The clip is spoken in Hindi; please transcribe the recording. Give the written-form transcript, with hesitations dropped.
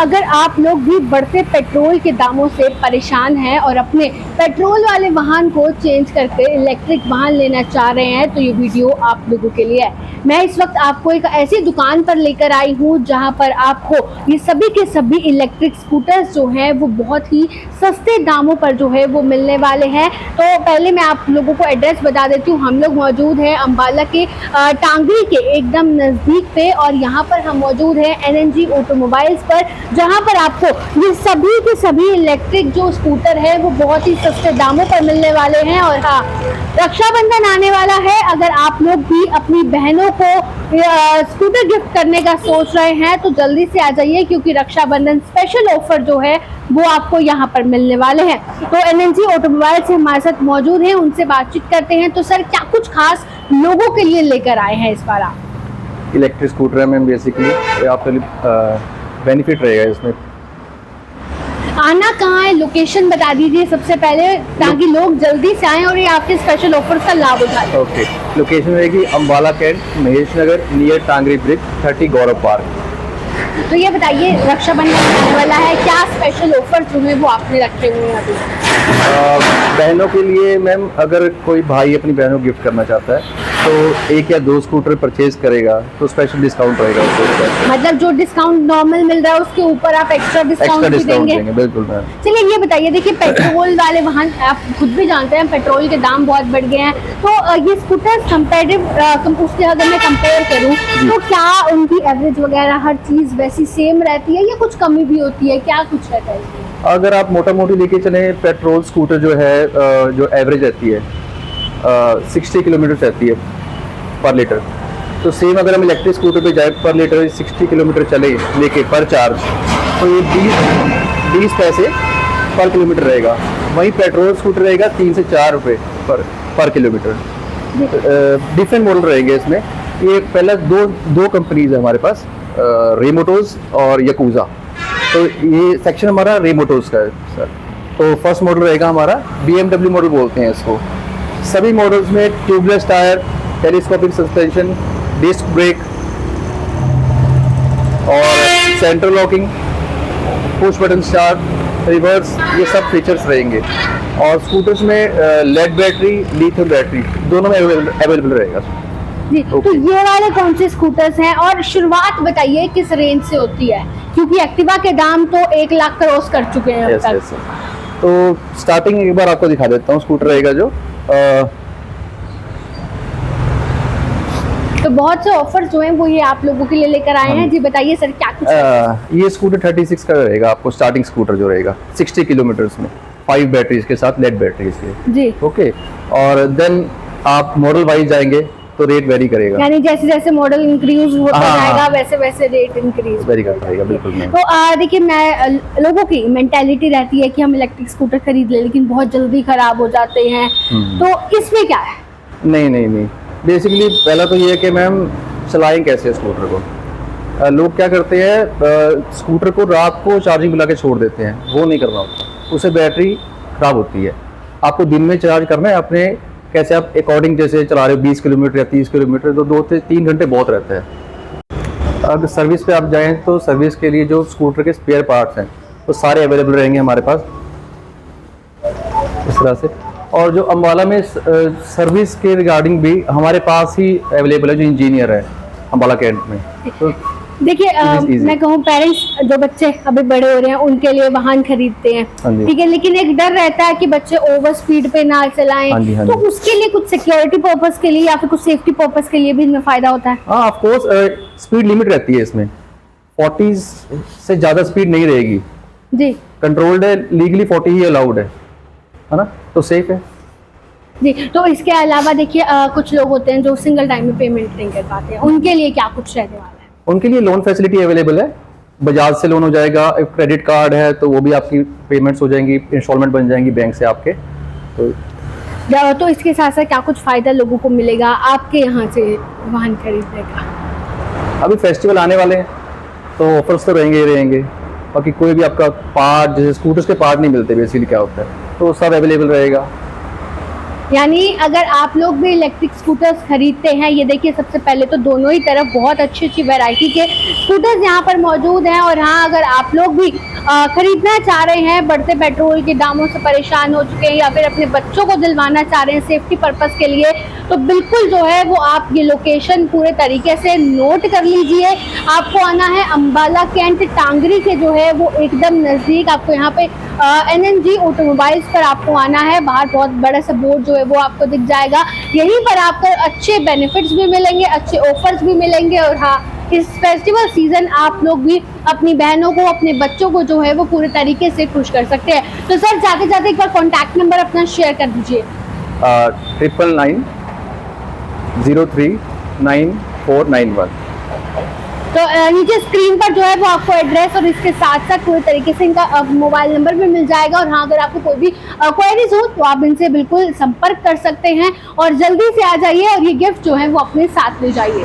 अगर आप लोग भी बढ़ते पेट्रोल के दामों से परेशान हैं और अपने पेट्रोल वाले वाहन को चेंज करके इलेक्ट्रिक वाहन लेना चाह रहे हैं तो ये वीडियो आप लोगों के लिए है। मैं इस वक्त आपको एक ऐसी दुकान पर लेकर आई हूँ जहाँ पर आपको ये सभी के सभी इलेक्ट्रिक स्कूटर्स जो हैं वो बहुत ही सस्ते दामों पर जो है वो मिलने वाले हैं। तो पहले मैं आप लोगों को एड्रेस बता देती हूँ। हम लोग मौजूद हैं अम्बाला के टांगरी के एकदम नज़दीक पे और यहाँ पर हम मौजूद हैं NNG ऑटोमोबाइल्स पर, जहाँ पर आपको ये सभी के सभी इलेक्ट्रिक जो स्कूटर है वो बहुत ही सस्ते दामों पर मिलने वाले हैं। और हाँ, रक्षाबंधन आने वाला है, अगर आप लोग भी अपनी बहनों को स्कूटर गिफ्ट करने का सोच रहे हैं तो जल्दी से आ जाइए, क्योंकि रक्षाबंधन स्पेशल ऑफर जो है वो आपको यहाँ पर मिलने वाले हैं। तो NNG ऑटोमोबाइल से हमारे साथ मौजूद हैं, उनसे बातचीत करते हैं। तो सर, क्या कुछ खास लोगों के लिए लेकर आए हैं इस बार आप? इलेक्ट्रिक स्कूटर है मैम, बेसिकली आपके लिए बेनिफिट रहेगा इसमें। आना कहाँ है, लोकेशन बता दीजिए सबसे पहले, ताकि लोग जल्दी से आएं और ये आपके स्पेशल ऑफर का लाभ उठाएं। ओके, लोकेशन रहेगी अम्बाला कैंट, महेश नगर, नियर टांगरी ब्रिज, 30 गौरव पार्क। तो ये बताइए, रक्षाबंधन आने वाला है, क्या स्पेशल ऑफर जो है वो आपने रखे हुए हैं अभी? बहनों के लिए मैम, अगर कोई भाई अपनी बहनों को गिफ्ट करना चाहता है तो 1 या 2 स्कूटर परचेज करेगा तो स्पेशल डिस्काउंट रहेगा उसके ऊपर। मतलब जो डिस्काउंट नॉर्मल मिल रहा है उसके ऊपर आप एक्स्ट्रा डिस्काउंट भी देंगे? बिल्कुल मैम। चलिए ये बताइए, देखिए पेट्रोल वाले वाहन आप खुद भी जानते हैं पेट्रोल के दाम बहुत बढ़ गए हैं, तो ये स्कूटर कंपेरेटिव उससे अगर मैं कंपेयर करूं तो क्या उनकी एवरेज वगैरह हर चीज़ वैसी सेम रहती है या कुछ कमी भी होती है, क्या कुछ रहता है? अगर आप मोटा मोटी लेके चले, पेट्रोल स्कूटर जो है जो एवरेज रहती है 60 किलोमीटर रहती है पर लीटर, तो सेम अगर हम इलेक्ट्रिक स्कूटर पे जाए पर लीटर 60 किलोमीटर चले लेके पर चार्ज, तो ये 20 पैसे पर किलोमीटर रहेगा। वहीं पेट्रोल स्कूटर रहेगा 3 से 4 रुपये पर किलोमीटर। डिफरेंट मॉडल रहेंगे इसमें। ये पहला दो कंपनीज है हमारे पास, रेमोटोज और यकूजा। तो ये सेक्शन हमारा रेमोटोज का है सर। तो फर्स्ट मॉडल रहेगा हमारा BMW मॉडल बोलते हैं इसको। सभी मॉडल्स में tubeless tyre, telescopic suspension, disc brake और central locking, push button start, reverse, ये सब फीचर्स रहेंगे। और स्कूटर्स में लेड बैटरी, लिथियम बैटरी दोनों में अवेलेबल रहेगा जी। तो ये वाले कौन से स्कूटर्स हैं और शुरुआत बताइए किस रेंज से होती है, क्योंकि एक्टिवा के दाम तो 1 लाख क्रॉस कर चुके हैं अब तक। तो स्टार्टिंग एक बार आपको दिखा देता हूँ। स्कूटर रहेगा जो तो बहुत से ऑफर जो हैं वो ये आप लोगों के लिए लेकर आए हैं। जी बताइए सर, क्या कुछ ये स्कूटर 36 का रहेगा आपको। स्टार्टिंग स्कूटर जो रहेगा 60 किलोमीटर्स में 5 बैटरीज के साथ, लेड बैटरीज के जी। ओके, और देन आप मॉडल वाइज जाएंगे तो रेट वेरी करेगा, यानी जैसे जैसे मॉडल इंक्रीज होता जाएगा वैसे वैसे रेट इंक्रीज वेरी करता रहेगा। बिल्कुल। तो देखिए, मैं लोगों की मेंटालिटी रहती है कि हम इलेक्ट्रिक स्कूटर खरीद लें लेकिन बहुत जल्दी खराब हो जाते हैं, तो इसमें क्या है? नहीं, बेसिकली पहला तो ये है कि मैम चलाएं कैसे स्कूटर को। लोग क्या करते हैं, स्कूटर को रात को चार्जिंग पे लगा के छोड़ देते हैं, वो नहीं करना होता, उससे बैटरी खराब होती है। आपको दिन में चार्ज करना है अपने, कैसे आप अकॉर्डिंग जैसे चला रहे हो 20 किलोमीटर या 30 किलोमीटर, तो 2 से 3 घंटे बहुत रहता है। अगर सर्विस पे आप जाएं तो सर्विस के लिए जो स्कूटर के स्पेयर पार्ट्स हैं वो सारे अवेलेबल रहेंगे हमारे पास इस तरह से। और जो अम्बाला में सर्विस के रिगार्डिंग भी हमारे पास ही अवेलेबल है, जो इंजीनियर है अम्बाला कैंट में। तो देखिए, मैं कहूँ पेरेंट्स जो बच्चे अभी बड़े हो रहे हैं उनके लिए वाहन खरीदते हैं, ठीक है, लेकिन एक डर रहता है कि बच्चे ओवर स्पीड पे ना चलाएं, तो उसके लिए कुछ सिक्योरिटी पर्पस के लिए या फिर कुछ सेफ्टी पर्पस के लिए भी इनमें फायदा होता है? हाँ, ऑफ कोर्स स्पीड लिमिट रहती है इसमें, 40 से ज्यादा स्पीड नहीं रहेगी जी। कंट्रोल्ड है, लीगली 40 ही अलाउड है ना, तो सेफ है जी। तो इसके अलावा देखिए, कुछ लोग होते हैं जो सिंगल टाइम में पेमेंट नहीं कर पाते हैं, उनके लिए क्या कुछ रहने वाला है? उनके लिए लोन फैसिलिटी अवेलेबल है। बजाज से लोन हो जाएगा, क्रेडिट कार्ड है तो वो भी आपकी पेमेंट्स हो जाएंगी, इंस्टॉलमेंट बन जाएंगी बैंक से आपके। तो इसके साथ साथ क्या कुछ फायदा लोगों को मिलेगा आपके यहाँ से वाहन खरीदने का? अभी फेस्टिवल आने वाले हैं तो ऑफर्स तो रहेंगे ही रहेंगे। बाकी कोई भी आपका पार्ट, जैसे स्कूटर्स के पार्ट नहीं मिलते बेसिकली, क्या होता है, तो सब अवेलेबल रहेगा। यानी अगर आप लोग भी इलेक्ट्रिक स्कूटर्स खरीदते हैं, ये देखिए सबसे पहले तो दोनों ही तरफ बहुत अच्छी अच्छी वैरायटी के स्कूटर्स यहाँ पर मौजूद हैं। और हाँ, अगर आप लोग भी खरीदना चाह रहे हैं, बढ़ते पेट्रोल के दामों से परेशान हो चुके हैं या फिर अपने बच्चों को दिलवाना चाह रहे हैं सेफ्टी पर्पस के लिए, तो बिल्कुल जो है वो आप ये लोकेशन पूरे तरीके से नोट कर लीजिए। आपको आना है अम्बाला कैंट टांगरी के जो है वो एकदम नज़दीक। आपको यहाँ पे NNG ऑटोमोबाइल्स पर आपको आना है। बाहर बहुत बड़ा सा बोर्ड जो है वो आपको दिख जाएगा। यहीं पर आपको अच्छे बेनिफिट्स भी मिलेंगे, अच्छे ऑफर्स भी मिलेंगे। और हाँ, इस फेस्टिवल सीजन आप लोग भी अपनी बहनों को, अपने बच्चों को जो है वो पूरे तरीके से खुश कर सकते हैं। तो सर, जाते जाते एक बार कॉन्टैक्ट नंबर अपना शेयर कर दीजिए। 9990399491। तो नीचे स्क्रीन पर जो है वो आपको एड्रेस और इसके साथ साथ पूरे तरीके से इनका मोबाइल नंबर भी मिल जाएगा। और हाँ, अगर आपको कोई भी क्वेरीज हो तो आप इनसे बिल्कुल संपर्क कर सकते हैं और जल्दी से आ जाइए और ये गिफ्ट जो है वो अपने साथ ले जाइए।